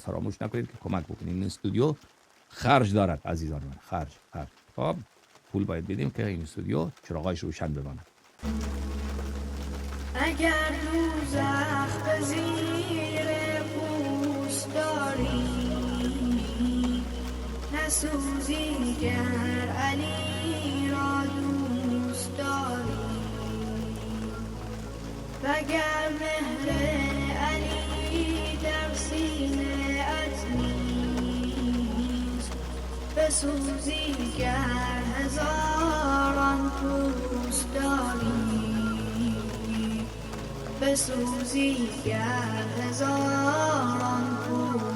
فراموش نکنید که کمک بکنید. این استودیو خرج دارد عزیزان من، خرج. خب پول باید بدیم که این استودیو چراغایش روشن بماند. اگر دوزخ به زیر پوست داری، نسوزی گر علی را دوست داری، وگر مهر علی در سینه ات نیست، بسوزی گر هزاران پوست داری، بسوزی گر هزاران پوست